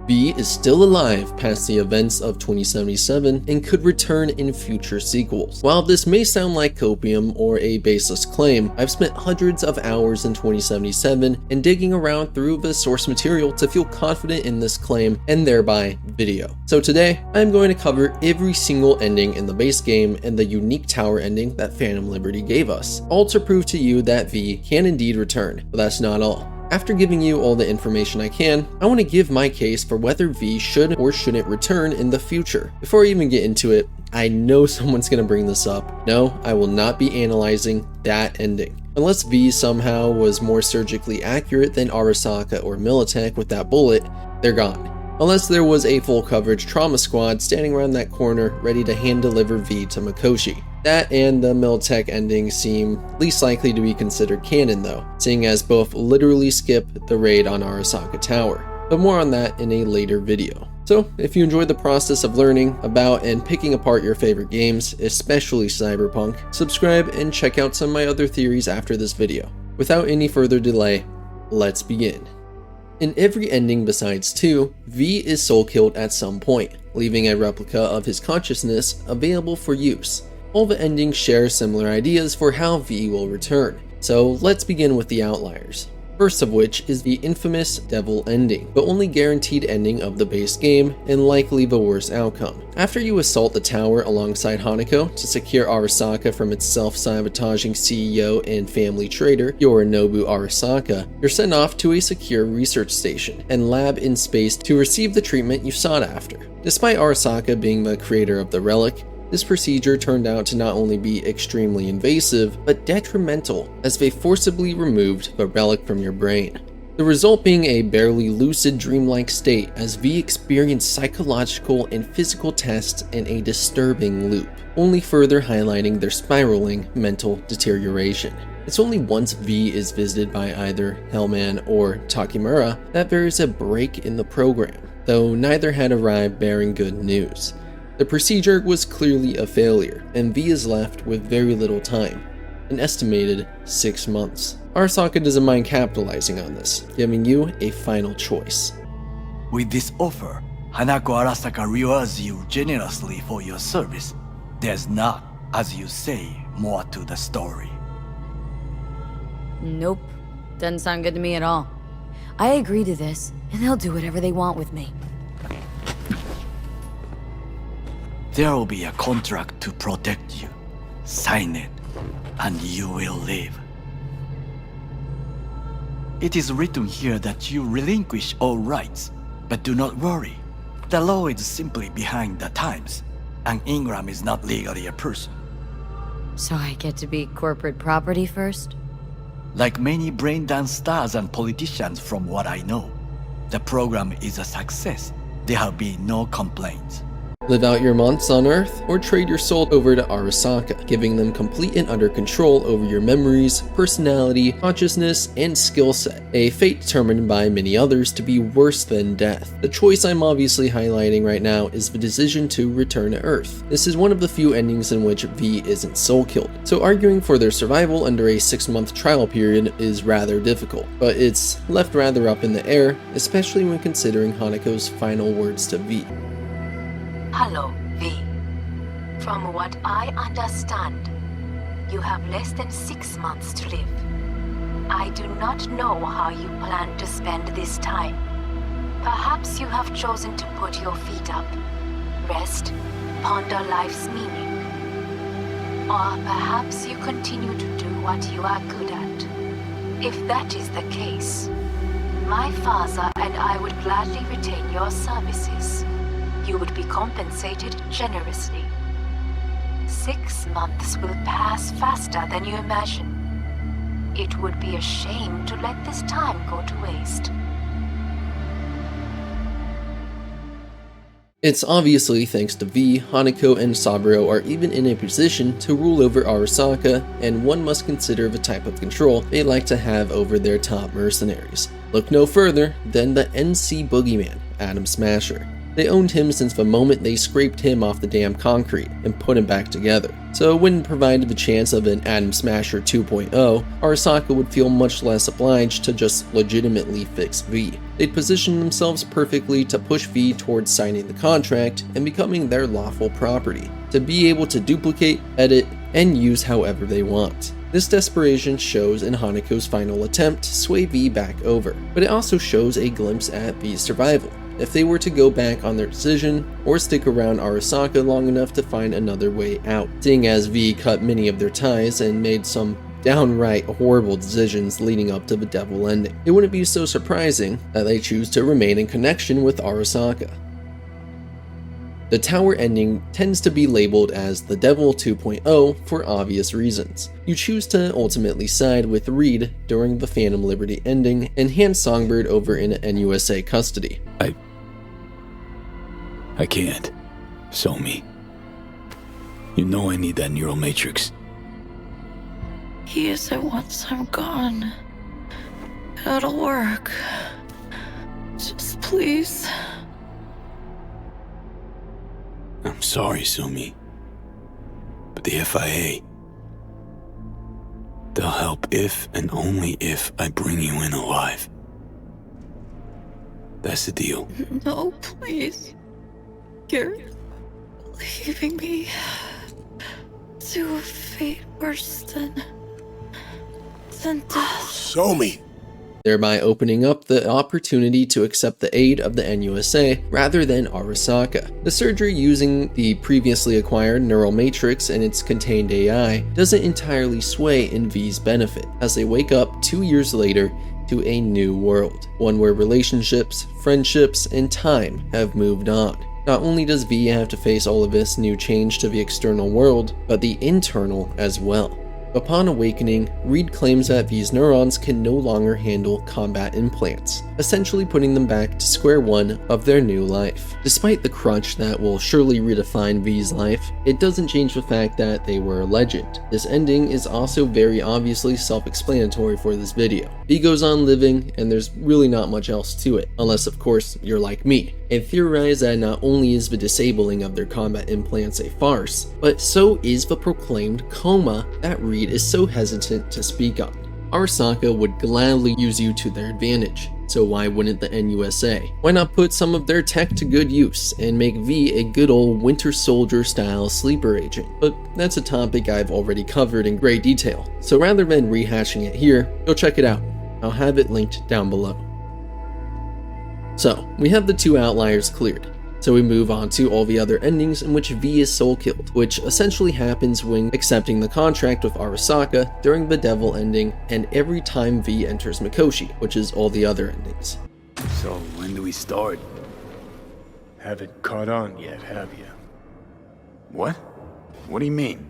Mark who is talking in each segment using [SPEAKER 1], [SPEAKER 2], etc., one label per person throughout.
[SPEAKER 1] V is still alive past the events of 2077 and could return in future sequels. While this may sound like copium or a baseless claim, I've spent hundreds of hours in 2077 and digging around through the source material to feel confident in this claim and thereby video. So today, I'm going to cover every single ending in the base game and the unique tower ending that Phantom Liberty gave us, all to prove to you that V can indeed return, but that's not all. After giving you all the information I can, I want to give my case for whether V should or shouldn't return in the future. Before I even get into it, I know someone's going to bring this up. No, I will not be analyzing that ending. Unless V somehow was more surgically accurate than Arasaka or Militech with that bullet, they're gone. Unless there was a full coverage trauma squad standing around that corner ready to hand deliver V to Mikoshi. That and the Militech ending seem least likely to be considered canon though, seeing as both literally skip the raid on Arasaka Tower, but more on that in a later video. So if you enjoyed the process of learning about and picking apart your favorite games, especially Cyberpunk, subscribe and check out some of my other theories after this video. Without any further delay, let's begin. In every ending besides 2, V is soul killed at some point, leaving a replica of his consciousness available for use. All the endings share similar ideas for how V will return, so let's begin with the outliers. First of which is the infamous Devil ending, but only guaranteed ending of the base game and likely the worst outcome. After you assault the tower alongside Hanako to secure Arasaka from its self-sabotaging CEO and family traitor, Yorinobu Arasaka, you're sent off to a secure research station and lab in space to receive the treatment you sought after. Despite Arasaka being the creator of the relic, this procedure turned out to not only be extremely invasive, but detrimental as they forcibly removed the relic from your brain. The result being a barely lucid dreamlike state as V experienced psychological and physical tests in a disturbing loop, only further highlighting their spiraling mental deterioration. It's only once V is visited by either Hellman or Takemura that there is a break in the program, though neither had arrived bearing good news. The procedure was clearly a failure, and V is left with very little time, an estimated 6 months. Arasaka doesn't mind capitalizing on this, giving you a final choice.
[SPEAKER 2] With this offer, Hanako Arasaka rewards you generously for your service. There's not, as you say, more to the story.
[SPEAKER 3] Nope. Doesn't sound good to me at all. I agree to this, and they'll do whatever they want with me.
[SPEAKER 2] There will be a contract to protect you. Sign it, and you will live. It is written here that you relinquish all rights, but do not worry. The law is simply behind the times, and Ingram is not legally a person.
[SPEAKER 3] So I get to be corporate property first?
[SPEAKER 2] Like many brain-dance stars and politicians from what I know, the program is a success. There have been no complaints.
[SPEAKER 1] Live out your months on Earth, or trade your soul over to Arasaka, giving them complete and utter control over your memories, personality, consciousness, and skill set, a fate determined by many others to be worse than death. The choice I'm obviously highlighting right now is the decision to return to Earth. This is one of the few endings in which V isn't soul killed, so arguing for their survival under a 6-month trial period is rather difficult, but it's left rather up in the air, especially when considering Hanako's final words to V.
[SPEAKER 4] Hello, V. From what I understand, you have less than 6 months to live. I do not know how you plan to spend this time. Perhaps you have chosen to put your feet up, rest, ponder life's meaning. Or perhaps you continue to do what you are good at. If that is the case, my father and I would gladly retain your services. You would be compensated generously. 6 months will pass faster than you imagine. It would be a shame to let this time go to waste.
[SPEAKER 1] It's obviously thanks to V, Hanako, and Saburo are even in a position to rule over Arasaka, and one must consider the type of control they like to have over their top mercenaries. Look no further than the NC Boogeyman, Atom Smasher. They owned him since the moment they scraped him off the damn concrete and put him back together. So when provided the chance of an Atom Smasher 2.0, Arasaka would feel much less obliged to just legitimately fix V. They'd position themselves perfectly to push V towards signing the contract and becoming their lawful property, to be able to duplicate, edit, and use however they want. This desperation shows in Hanako's final attempt to sway V back over, but it also shows a glimpse at V's survival. If they were to go back on their decision, or stick around Arasaka long enough to find another way out, seeing as V cut many of their ties and made some downright horrible decisions leading up to the devil ending. It wouldn't be so surprising that they choose to remain in connection with Arasaka. The tower ending tends to be labeled as the Devil 2.0 for obvious reasons. You choose to ultimately side with Reed during the Phantom Liberty ending and hand Songbird over in NUSA custody.
[SPEAKER 5] I can't. Somi. You know I need that neural matrix.
[SPEAKER 6] Use it once I'm gone. It'll work. Just please.
[SPEAKER 5] I'm sorry, Sumi. But the FIA... they'll help if and only if I bring you in alive. That's the deal.
[SPEAKER 6] No, please. You're leaving me to a fate worse than death.
[SPEAKER 7] Somi!
[SPEAKER 1] Thereby opening up the opportunity to accept the aid of the NUSA rather than Arasaka. The surgery using the previously acquired neural matrix and its contained AI doesn't entirely sway in V's benefit, as they wake up 2 years later to a new world, one where relationships, friendships, and time have moved on. Not only does V have to face all of this new change to the external world, but the internal as well. Upon awakening, Reed claims that V's neurons can no longer handle combat implants, essentially putting them back to square one of their new life. Despite the crunch that will surely redefine V's life, it doesn't change the fact that they were a legend. This ending is also very obviously self-explanatory for this video. V goes on living, and there's really not much else to it, unless of course you're like me, and theorize that not only is the disabling of their combat implants a farce, but so is the proclaimed coma that Reed is so hesitant to speak on. Arasaka would gladly use you to their advantage, so why wouldn't the NUSA? Why not put some of their tech to good use and make V a good old Winter Soldier style sleeper agent? But that's a topic I've already covered in great detail, so rather than rehashing it here, go check it out. I'll have it linked down below. So, we have the two outliers cleared. So we move on to all the other endings in which V is soul killed, which essentially happens when accepting the contract with Arasaka during the devil ending and every time V enters Mikoshi, which is all the other endings.
[SPEAKER 5] So, when do we start?
[SPEAKER 7] Haven't caught on yet, have you?
[SPEAKER 5] What? What do you mean?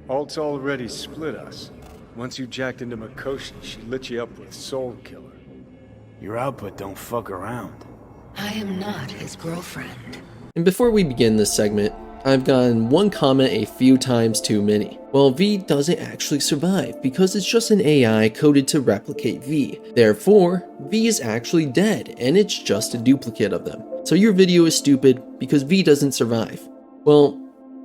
[SPEAKER 7] Alt's already split us. Once you jacked into Mikoshi, she lit you up with Soul Killer.
[SPEAKER 5] Your output don't fuck around.
[SPEAKER 4] I am not his girlfriend.
[SPEAKER 1] And before we begin this segment, I've gotten one comment a few times too many. Well, V doesn't actually survive because it's just an AI coded to replicate V. Therefore, V is actually dead and it's just a duplicate of them. So your video is stupid because V doesn't survive. Well,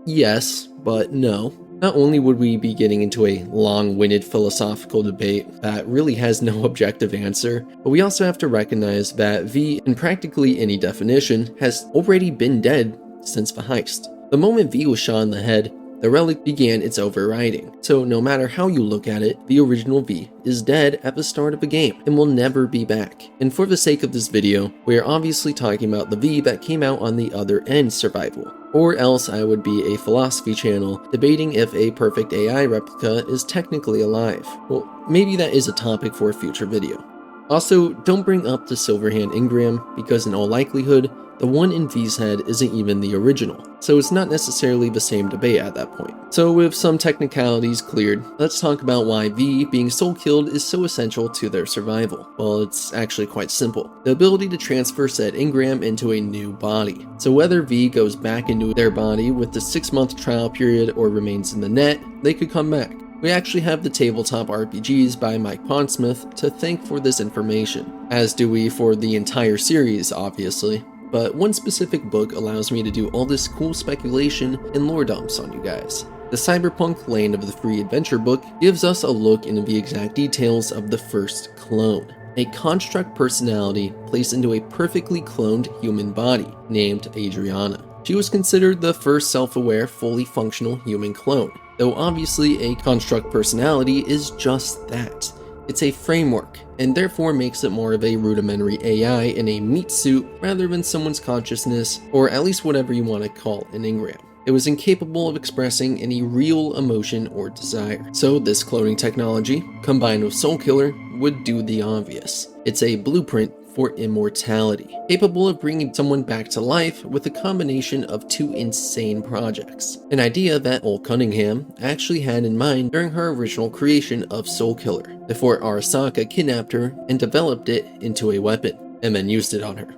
[SPEAKER 1] yes, but no. Not only would we be getting into a long-winded philosophical debate that really has no objective answer, but we also have to recognize that V, in practically any definition, has already been dead since the heist. The moment V was shot in the head, the relic began its overriding. So no matter how you look at it, the original V is dead at the start of the game and will never be back. And for the sake of this video, we are obviously talking about the V that came out on the other end survival. Or else I would be a philosophy channel debating if a perfect AI replica is technically alive. Well, maybe that is a topic for a future video. Also, don't bring up the Silverhand engram because in all likelihood, the one in V's head isn't even the original, so it's not necessarily the same debate at that point. So with some technicalities cleared, let's talk about why V being soul killed is so essential to their survival. Well, it's actually quite simple. The ability to transfer said engram into a new body. So whether V goes back into their body with the 6-month trial period or remains in the net, they could come back. We actually have the Tabletop RPGs by Mike Pondsmith to thank for this information, as do we for the entire series, obviously. but one specific book allows me to do all this cool speculation and lore dumps on you guys. The Cyberpunk Land of the Free Adventure book gives us a look into the exact details of the first clone, a construct personality placed into a perfectly cloned human body named Adriana. She was considered the first self-aware, fully functional human clone, though obviously a construct personality is just that. It's a framework, and therefore makes it more of a rudimentary AI in a meat suit rather than someone's consciousness, or at least whatever you want to call an engram. It was incapable of expressing any real emotion or desire. So this cloning technology, combined with Soulkiller, would do the obvious. It's a blueprint for immortality, capable of bringing someone back to life with a combination of two insane projects. An idea that Old Cunningham actually had in mind during her original creation of Soulkiller, before Arasaka kidnapped her and developed it into a weapon, and then used it on her.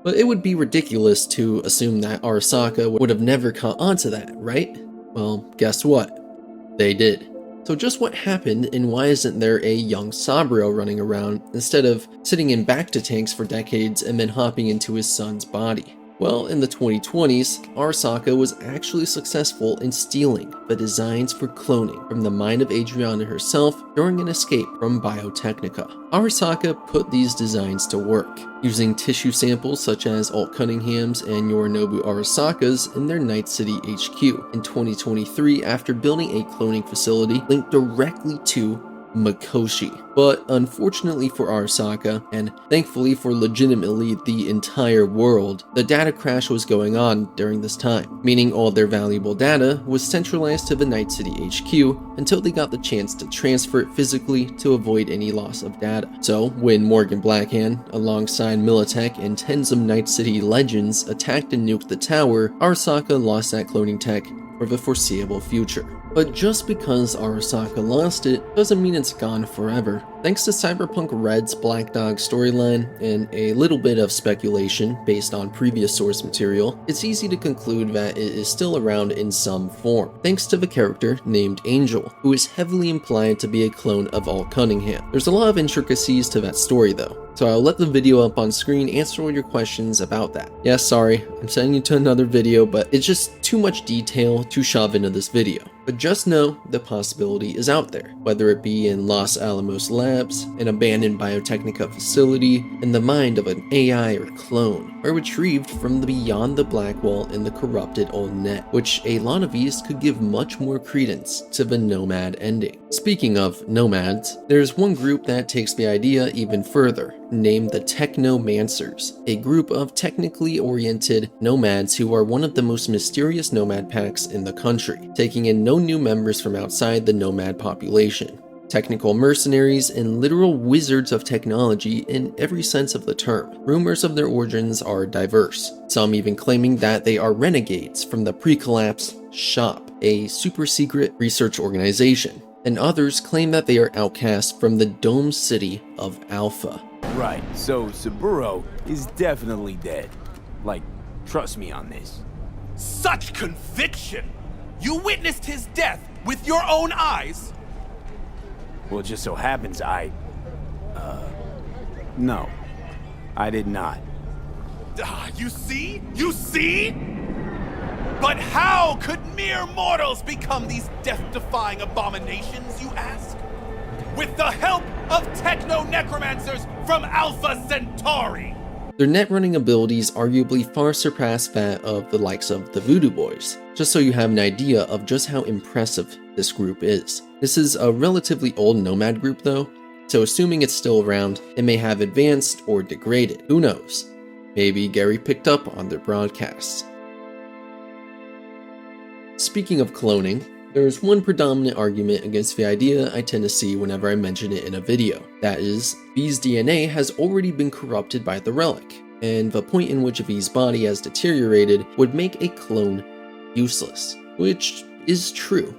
[SPEAKER 1] But it would be ridiculous to assume that Arasaka would have never caught onto that, right? Well, guess what? They did. So just what happened, and why isn't there a young Saburo running around instead of sitting in back-to-tanks for decades and then hopping into his son's body? Well, in the 2020s, Arasaka was actually successful in stealing the designs for cloning from the mind of Adriana herself during an escape from Biotechnica. Arasaka put these designs to work, using tissue samples such as Alt Cunningham's and Yorinobu Arasaka's in their Night City HQ in 2023 after building a cloning facility linked directly to Mikoshi. But unfortunately for Arasaka, and thankfully for legitimately the entire world, the data crash was going on during this time, meaning all their valuable data was centralized to the Night City HQ until they got the chance to transfer it physically to avoid any loss of data. So when Morgan Blackhand, alongside Militech and tens of Night City legends, attacked and nuked the tower, Arasaka lost that cloning tech for the foreseeable future. But just because Arasaka lost it doesn't mean it's gone forever. Thanks to Cyberpunk Red's Black Dog storyline and a little bit of speculation based on previous source material, it's easy to conclude that it is still around in some form, thanks to the character named Angel, who is heavily implied to be a clone of Alt Cunningham. There's a lot of intricacies to that story though, so I'll let the video up on screen answer all your questions about that. Yeah, sorry, I'm sending you to another video, but it's just too much detail to shove into this video. But just know the possibility is out there, whether it be in Los Alamos Labs, an abandoned Biotechnica facility, in the mind of an AI or clone, or retrieved from the beyond the black wall in the corrupted old net, which a lot of these could give much more credence to the Nomad ending. Speaking of Nomads, there's one group that takes the idea even further, named the Technomancers, a group of technically oriented nomads who are one of the most mysterious nomad packs in the country, taking in no new members from outside the nomad population. Technical mercenaries and literal wizards of technology in every sense of the term. Rumors of their origins are diverse, some even claiming that they are renegades from the pre-collapse SHOP, a super secret research organization, and others claim that they are outcasts from the dome city of Alpha.
[SPEAKER 8] Right, so Saburo is definitely dead. Like, trust me on this.
[SPEAKER 9] Such conviction! You witnessed his death with your own eyes?
[SPEAKER 8] Well, it just so happens no. I did not.
[SPEAKER 9] You see? You see? But how could mere mortals become these death-defying abominations, you ask? With the help of techno-necromancers from Alpha Centauri!
[SPEAKER 1] Their net running abilities arguably far surpass that of the likes of the Voodoo Boys, just so you have an idea of just how impressive this group is. This is a relatively old nomad group though, so assuming it's still around, it may have advanced or degraded, who knows? Maybe Gary picked up on their broadcasts. Speaking of cloning, there is one predominant argument against the idea I tend to see whenever I mention it in a video. That is, V's DNA has already been corrupted by the relic, and the point in which V's body has deteriorated would make a clone useless, which is true.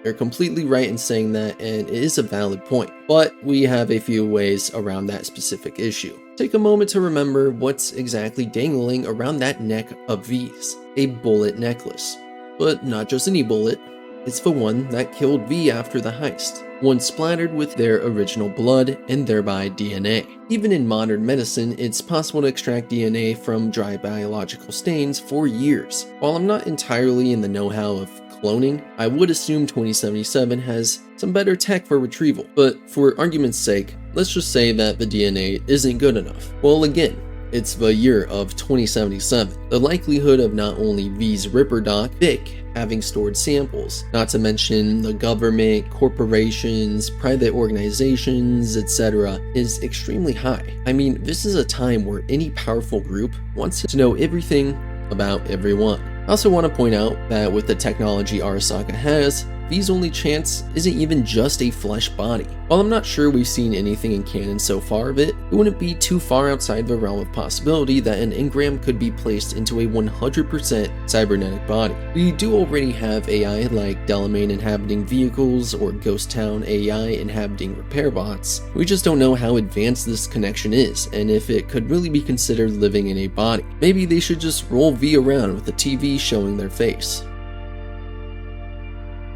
[SPEAKER 1] They're completely right in saying that, and it is a valid point, but we have a few ways around that specific issue. Take a moment to remember what's exactly dangling around that neck of V's. A bullet necklace. But not just any bullet, it's the one that killed V after the heist, one splattered with their original blood and thereby DNA. Even in modern medicine, it's possible to extract DNA from dry biological stains for years. While I'm not entirely in the know-how of cloning, I would assume 2077 has some better tech for retrieval, but for argument's sake, let's just say that the DNA isn't good enough. Well, again, it's the year of 2077. The likelihood of not only V's Ripper Doc, Vic, having stored samples, not to mention the government, corporations, private organizations, etc., is extremely high. I mean, this is a time where any powerful group wants to know everything about everyone. I also want to point out that with the technology Arasaka has, V's only chance isn't even just a flesh body. While I'm not sure we've seen anything in canon so far of it, it wouldn't be too far outside the realm of possibility that an engram could be placed into a 100% cybernetic body. We do already have AI like Delamain inhabiting vehicles or Ghost Town AI inhabiting repair bots. We just don't know how advanced this connection is and if it could really be considered living in a body. Maybe they should just roll V around with a TV showing their face.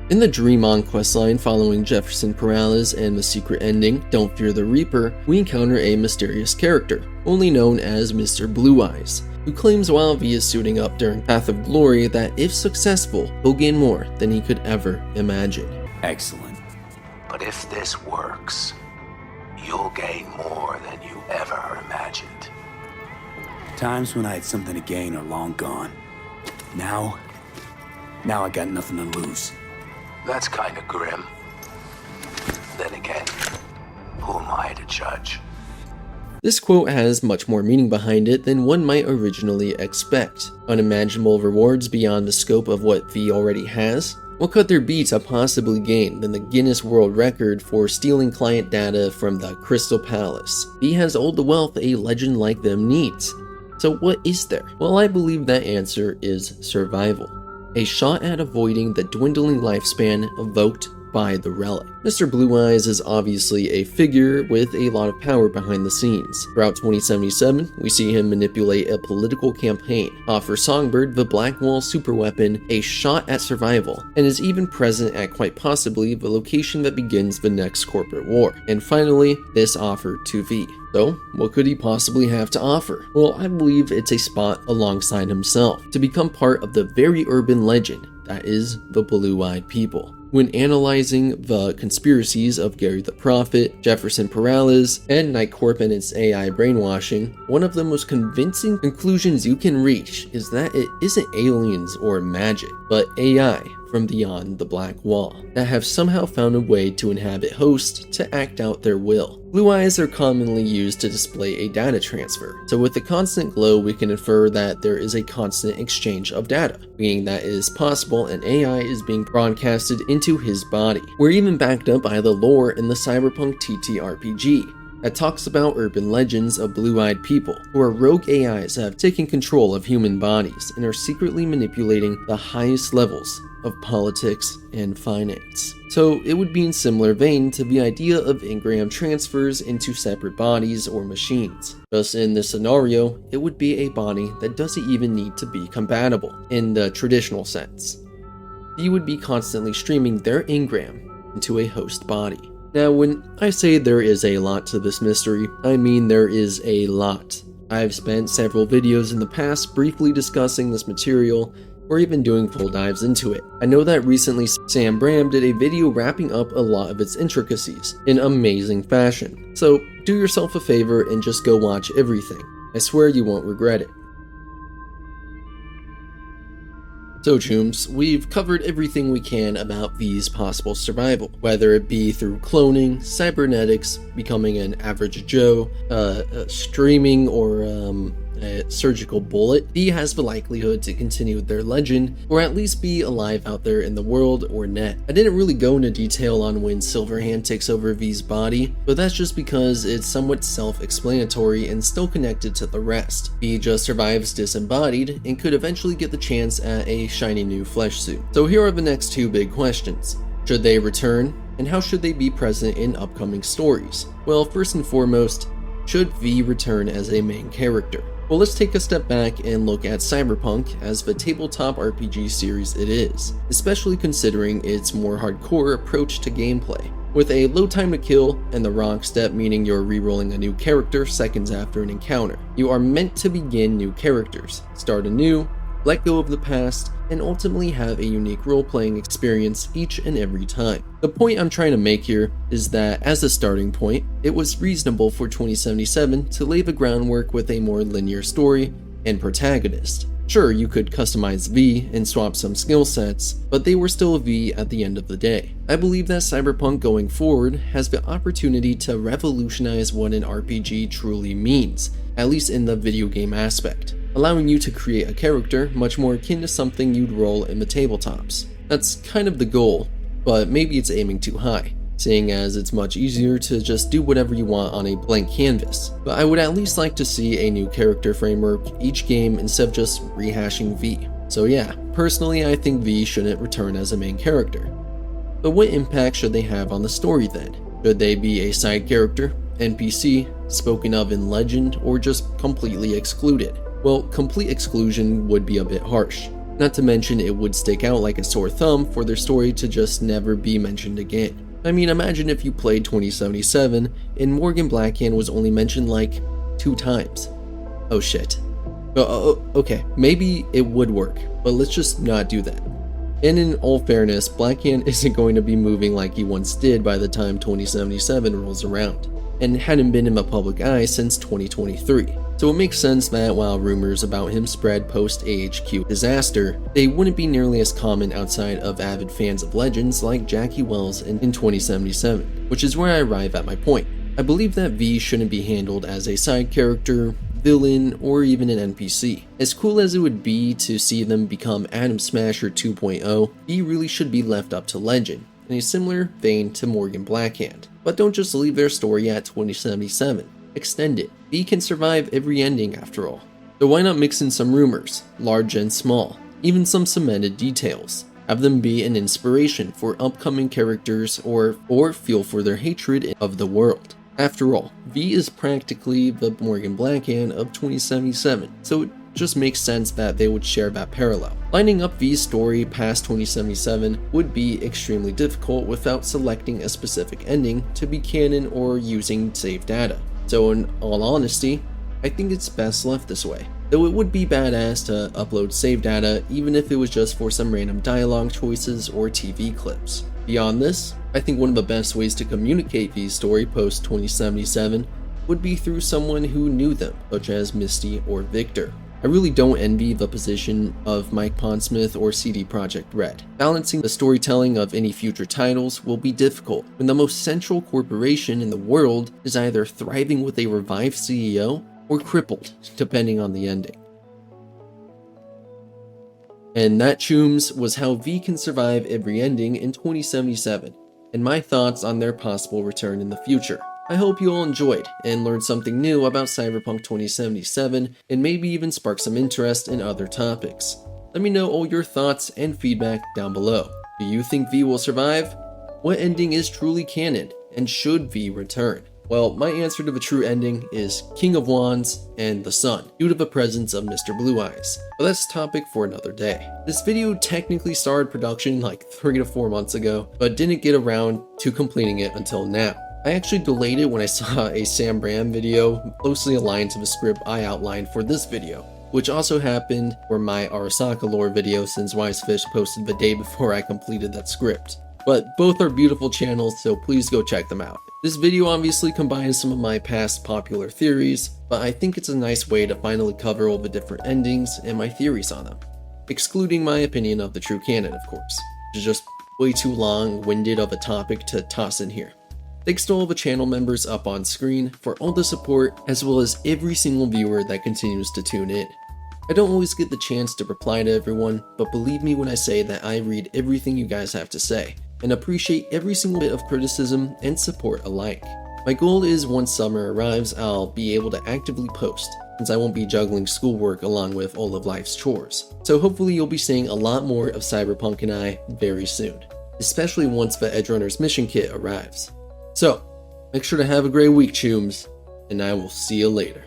[SPEAKER 1] In the Dream On questline following Jefferson Perales and the secret ending, Don't Fear the Reaper, we encounter a mysterious character, only known as Mr. Blue Eyes, who claims while V is suiting up during Path of Glory that if successful, he'll gain more than he could ever imagine.
[SPEAKER 5] Excellent.
[SPEAKER 10] But if this works, you'll gain more than you ever imagined.
[SPEAKER 5] Times when I had something to gain are long gone. Now I got nothing to lose.
[SPEAKER 10] That's kind of grim. Then again, who am I to judge?
[SPEAKER 1] This quote has much more meaning behind it than one might originally expect. Unimaginable rewards beyond the scope of what V already has? What could there be to possibly gain than the Guinness World Record for stealing client data from the Crystal Palace? V has all the wealth a legend like them needs. So what is there? Well, I believe that answer is survival. A shot at avoiding the dwindling lifespan evoked by the relic. Mr. Blue Eyes is obviously a figure with a lot of power behind the scenes. Throughout 2077, we see him manipulate a political campaign, offer Songbird the Blackwall superweapon a shot at survival, and is even present at quite possibly the location that begins the next corporate war. And finally, this offer to V. So, what could he possibly have to offer? Well, I believe it's a spot alongside himself, to become part of the very urban legend that is the Blue-Eyed People. When analyzing the conspiracies of Gary the Prophet, Jefferson Perales, and Night Corp and its AI brainwashing, one of the most convincing conclusions you can reach is that it isn't aliens or magic, but AI from beyond the Black Wall, that have somehow found a way to inhabit hosts to act out their will. Blue eyes are commonly used to display a data transfer, so with the constant glow we can infer that there is a constant exchange of data, meaning that it is possible an AI is being broadcasted into his body. We're even backed up by the lore in the Cyberpunk TTRPG, that talks about urban legends of blue-eyed people, who are rogue AIs that have taken control of human bodies and are secretly manipulating the highest levels of politics and finance. So it would be in similar vein to the idea of engram transfers into separate bodies or machines. Thus in this scenario, it would be a body that doesn't even need to be compatible in the traditional sense. You would be constantly streaming their engram into a host body. Now, when I say there is a lot to this mystery, I mean there is a lot. I've spent several videos in the past briefly discussing this material, or even doing full dives into it. I know that recently Sam Bram did a video wrapping up a lot of its intricacies in amazing fashion. So do yourself a favor and just go watch everything. I swear you won't regret it. So Chooms, we've covered everything we can about V's possible survival, whether it be through cloning, cybernetics, becoming an average Joe, streaming, or a surgical bullet. V has the likelihood to continue their legend, or at least be alive out there in the world or net. I didn't really go into detail on when Silverhand takes over V's body, but that's just because it's somewhat self-explanatory and still connected to the rest. V just survives disembodied and could eventually get the chance at a shiny new flesh suit. So here are the next two big questions. Should they return, and how should they be present in upcoming stories? Well, first and foremost, should V return as a main character? Well, let's take a step back and look at Cyberpunk as the tabletop RPG series it is, especially considering its more hardcore approach to gameplay. With a low time to kill and the wrong step meaning you're rerolling a new character seconds after an encounter. You are meant to begin new characters, start anew, let go of the past, and ultimately have a unique role-playing experience each and every time. The point I'm trying to make here is that as a starting point, it was reasonable for 2077 to lay the groundwork with a more linear story and protagonist. Sure, you could customize V and swap some skill sets, but they were still a V at the end of the day. I believe that Cyberpunk going forward has the opportunity to revolutionize what an RPG truly means, at least in the video game aspect, allowing you to create a character much more akin to something you'd roll in the tabletops. That's kind of the goal, but maybe it's aiming too high, seeing as it's much easier to just do whatever you want on a blank canvas. But I would at least like to see a new character framework each game instead of just rehashing V. So yeah, personally I think V shouldn't return as a main character. But what impact should they have on the story then? Should they be a side character, NPC, spoken of in legend, or just completely excluded? Well, complete exclusion would be a bit harsh. Not to mention it would stick out like a sore thumb for their story to just never be mentioned again. I mean, imagine if you played 2077 and Morgan Blackhand was only mentioned like 2 times. Oh shit. Okay, maybe it would work, but let's just not do that. And in all fairness, Blackhand isn't going to be moving like he once did by the time 2077 rolls around, and hadn't been in the public eye since 2023. So it makes sense that while rumors about him spread post-AHQ disaster, they wouldn't be nearly as common outside of avid fans of legends like Jackie Wells in 2077, which is where I arrive at my point. I believe that V shouldn't be handled as a side character, villain, or even an NPC. As cool as it would be to see them become Atom Smasher 2.0, V really should be left up to legend, in a similar vein to Morgan Blackhand. But don't just leave their story at 2077. Extend it. V can survive every ending after all. So why not mix in some rumors, large and small, even some cemented details. Have them be an inspiration for upcoming characters or fuel for their hatred of the world. After all, V is practically the Morgan Blackhand of 2077, so it just makes sense that they would share that parallel. Lining up V's story past 2077 would be extremely difficult without selecting a specific ending to be canon or using saved data. So in all honesty, I think it's best left this way. Though it would be badass to upload save data even if it was just for some random dialogue choices or TV clips. Beyond this, I think one of the best ways to communicate V's story post 2077 would be through someone who knew them, such as Misty or Victor. I really don't envy the position of Mike Pondsmith or CD Projekt Red. Balancing the storytelling of any future titles will be difficult when the most central corporation in the world is either thriving with a revived CEO or crippled, depending on the ending. And that, chooms, was how V can survive every ending in 2077, and my thoughts on their possible return in the future. I hope you all enjoyed and learned something new about Cyberpunk 2077 and maybe even spark some interest in other topics. Let me know all your thoughts and feedback down below. Do you think V will survive? What ending is truly canon, and should V return? Well, my answer to the true ending is King of Wands and the Sun, due to the presence of Mr. Blue Eyes. But that's a topic for another day. This video technically started production like 3 to 4 months ago, but didn't get around to completing it until now. I actually delayed it when I saw a Sam Bram video closely aligned to the script I outlined for this video, which also happened for my Arasaka lore video since Wisefish posted the day before I completed that script. But both are beautiful channels, so please go check them out. This video obviously combines some of my past popular theories, but I think it's a nice way to finally cover all the different endings and my theories on them, excluding my opinion of the true canon, of course, which is just way too long-winded of a topic to toss in here. Thanks to all the channel members up on screen for all the support, as well as every single viewer that continues to tune in. I don't always get the chance to reply to everyone, but believe me when I say that I read everything you guys have to say, and appreciate every single bit of criticism and support alike. My goal is once summer arrives, I'll be able to actively post, since I won't be juggling schoolwork along with all of life's chores. So hopefully you'll be seeing a lot more of Cyberpunk and I very soon, especially once the Edgerunner's mission kit arrives. So, make sure to have a great week, chooms, and I will see you later.